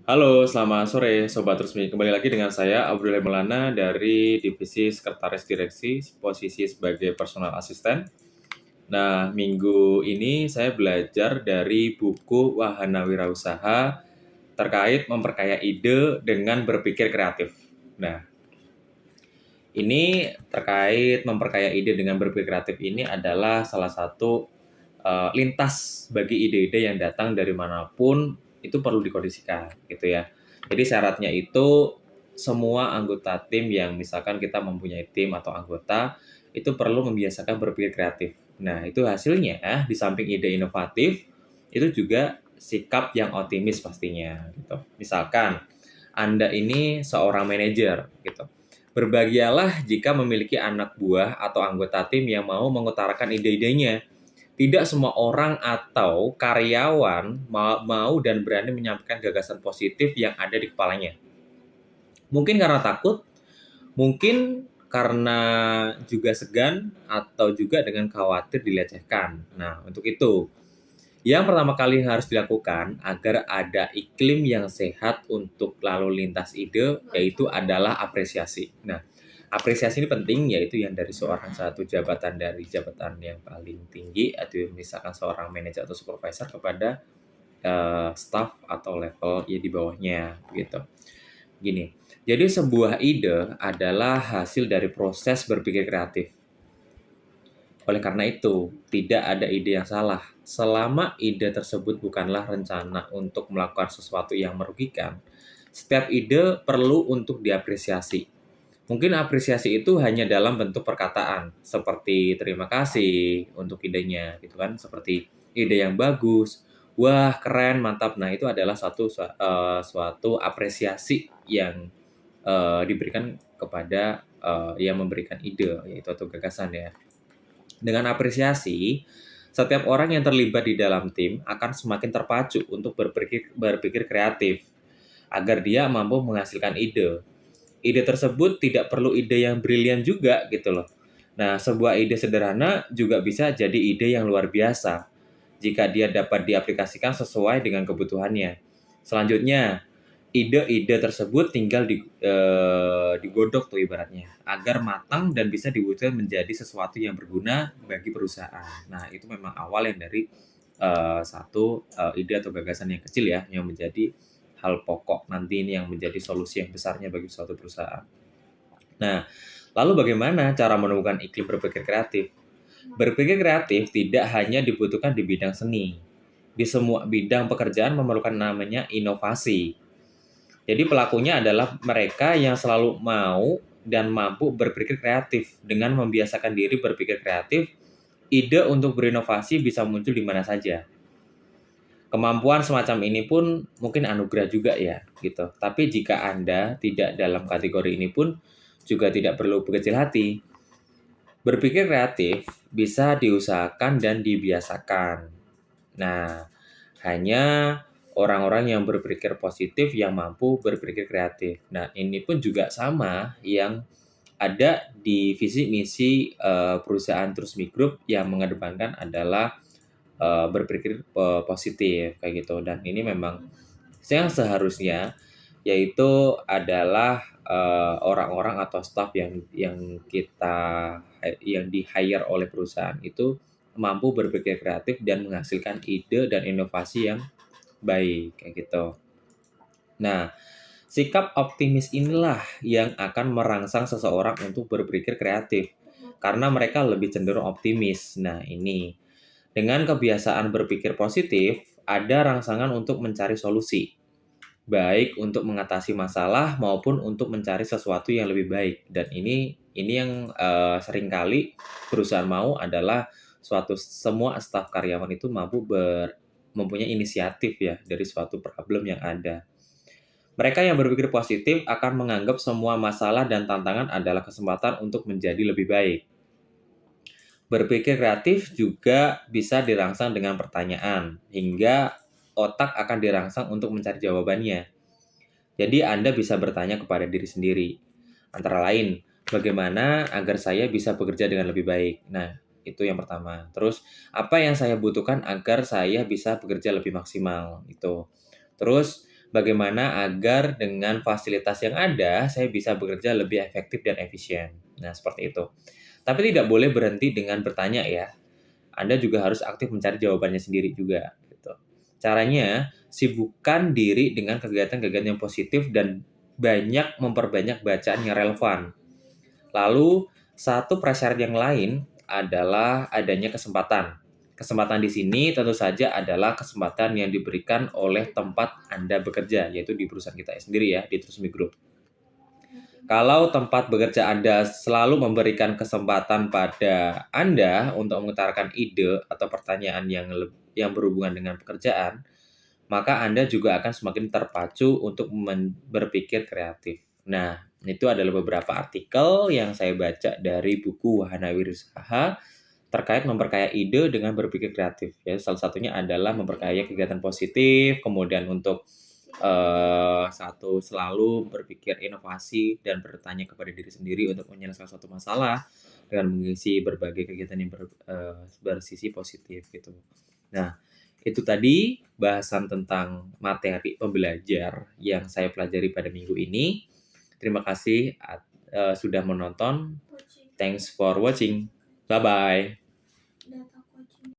Halo, selamat sore Sobat Resmi. Kembali lagi dengan saya, Abdullah Maulana dari Divisi Sekretaris Direksi, posisi sebagai personal assistant. Nah, minggu ini saya belajar dari buku Wahana Wirausaha terkait memperkaya ide dengan berpikir kreatif. Nah, ini terkait memperkaya ide dengan berpikir kreatif ini adalah salah satu lintas bagi ide-ide yang datang dari manapun itu perlu dikondisikan gitu ya. Jadi syaratnya itu semua anggota tim yang misalkan kita mempunyai tim atau anggota itu perlu membiasakan berpikir kreatif. Nah, itu hasilnya di samping ide inovatif itu juga sikap yang optimis pastinya gitu. Misalkan Anda ini seorang manajer gitu. Berbahagialah jika memiliki anak buah atau anggota tim yang mau mengutarakan ide-idenya. Tidak semua orang atau karyawan mau dan berani menyampaikan gagasan positif yang ada di kepalanya. Mungkin karena takut, mungkin karena juga segan, atau juga dengan khawatir dilecehkan. Nah, untuk itu, yang pertama kali harus dilakukan agar ada iklim yang sehat untuk lalu lintas ide, yaitu adalah apresiasi. Nah, apresiasi ini penting, yaitu yang dari seorang satu jabatan dari jabatan yang paling tinggi, atau misalkan seorang manajer atau supervisor kepada staff atau level ya di bawahnya, gitu. Gini, jadi sebuah ide adalah hasil dari proses berpikir kreatif. Oleh karena itu, tidak ada ide yang salah. Selama ide tersebut bukanlah rencana untuk melakukan sesuatu yang merugikan, setiap ide perlu untuk diapresiasi. Mungkin apresiasi itu hanya dalam bentuk perkataan, seperti terima kasih untuk idenya, gitu kan? Seperti ide yang bagus, wah keren, mantap. Nah itu adalah suatu apresiasi yang diberikan kepada yang memberikan ide, yaitu atau gagasan ya. Dengan apresiasi, setiap orang yang terlibat di dalam tim akan semakin terpacu untuk berpikir kreatif agar dia mampu menghasilkan ide. Ide tersebut tidak perlu ide yang brilian juga gitu loh. Nah, sebuah ide sederhana juga bisa jadi ide yang luar biasa jika dia dapat diaplikasikan sesuai dengan kebutuhannya. Selanjutnya, ide-ide tersebut tinggal digodok tuh ibaratnya agar matang dan bisa diwujudkan menjadi sesuatu yang berguna bagi perusahaan. Nah, itu memang awal yang dari satu ide atau gagasan yang kecil ya yang menjadi hal pokok nanti ini yang menjadi solusi yang besarnya bagi suatu perusahaan. Nah, lalu bagaimana cara menemukan iklim berpikir kreatif? Berpikir kreatif tidak hanya dibutuhkan di bidang seni. Di semua bidang pekerjaan memerlukan namanya inovasi. Jadi pelakunya adalah mereka yang selalu mau dan mampu berpikir kreatif. Dengan membiasakan diri berpikir kreatif, ide untuk berinovasi bisa muncul di mana saja. Kemampuan semacam ini pun mungkin anugerah juga ya, gitu. Tapi jika Anda tidak dalam kategori ini pun juga tidak perlu berkecil hati. Berpikir kreatif bisa diusahakan dan dibiasakan. Nah, hanya orang-orang yang berpikir positif yang mampu berpikir kreatif. Nah, ini pun juga sama yang ada di visi misi perusahaan Trusmi Group yang mengedepankan adalah berpikir positif kayak gitu. Dan ini memang yang seharusnya yaitu adalah orang-orang atau staff yang di-hire oleh perusahaan itu mampu berpikir kreatif dan menghasilkan ide dan inovasi yang baik kayak gitu. Nah, sikap optimis inilah yang akan merangsang seseorang untuk berpikir kreatif karena mereka lebih cenderung optimis. Nah, ini dengan kebiasaan berpikir positif, ada rangsangan untuk mencari solusi, baik untuk mengatasi masalah maupun untuk mencari sesuatu yang lebih baik. Dan ini yang seringkali perusahaan mau adalah semua staf karyawan itu mampu mempunyai inisiatif ya dari suatu problem yang ada. Mereka yang berpikir positif akan menganggap semua masalah dan tantangan adalah kesempatan untuk menjadi lebih baik. Berpikir kreatif juga bisa dirangsang dengan pertanyaan, hingga otak akan dirangsang untuk mencari jawabannya. Jadi Anda bisa bertanya kepada diri sendiri, antara lain, bagaimana agar saya bisa bekerja dengan lebih baik? Nah, itu yang pertama. Terus, apa yang saya butuhkan agar saya bisa bekerja lebih maksimal? Itu. Terus, bagaimana agar dengan fasilitas yang ada, saya bisa bekerja lebih efektif dan efisien. Nah, seperti itu. Tapi tidak boleh berhenti dengan bertanya ya. Anda juga harus aktif mencari jawabannya sendiri juga. Gitu. Caranya, sibukkan diri dengan kegiatan-kegiatan yang positif dan memperbanyak bacaan yang relevan. Lalu, satu prasyarat yang lain adalah adanya kesempatan. Kesempatan di sini tentu saja adalah kesempatan yang diberikan oleh tempat Anda bekerja, yaitu di perusahaan kita sendiri ya, di Trusmi Group. Kalau tempat bekerja Anda selalu memberikan kesempatan pada Anda untuk mengutarakan ide atau pertanyaan yang berhubungan dengan pekerjaan, maka Anda juga akan semakin terpacu untuk berpikir kreatif. Nah, itu adalah beberapa artikel yang saya baca dari buku Wahana Wirausaha terkait memperkaya ide dengan berpikir kreatif. Ya, salah satunya adalah memperkaya kegiatan positif, kemudian untuk selalu berpikir inovasi dan bertanya kepada diri sendiri untuk menyelesaikan suatu masalah dengan mengisi berbagai kegiatan yang bersisi positif gitu. Nah, itu tadi bahasan tentang materi pembelajar yang saya pelajari pada minggu ini. Terima kasih sudah menonton. Thanks for watching. Bye-bye.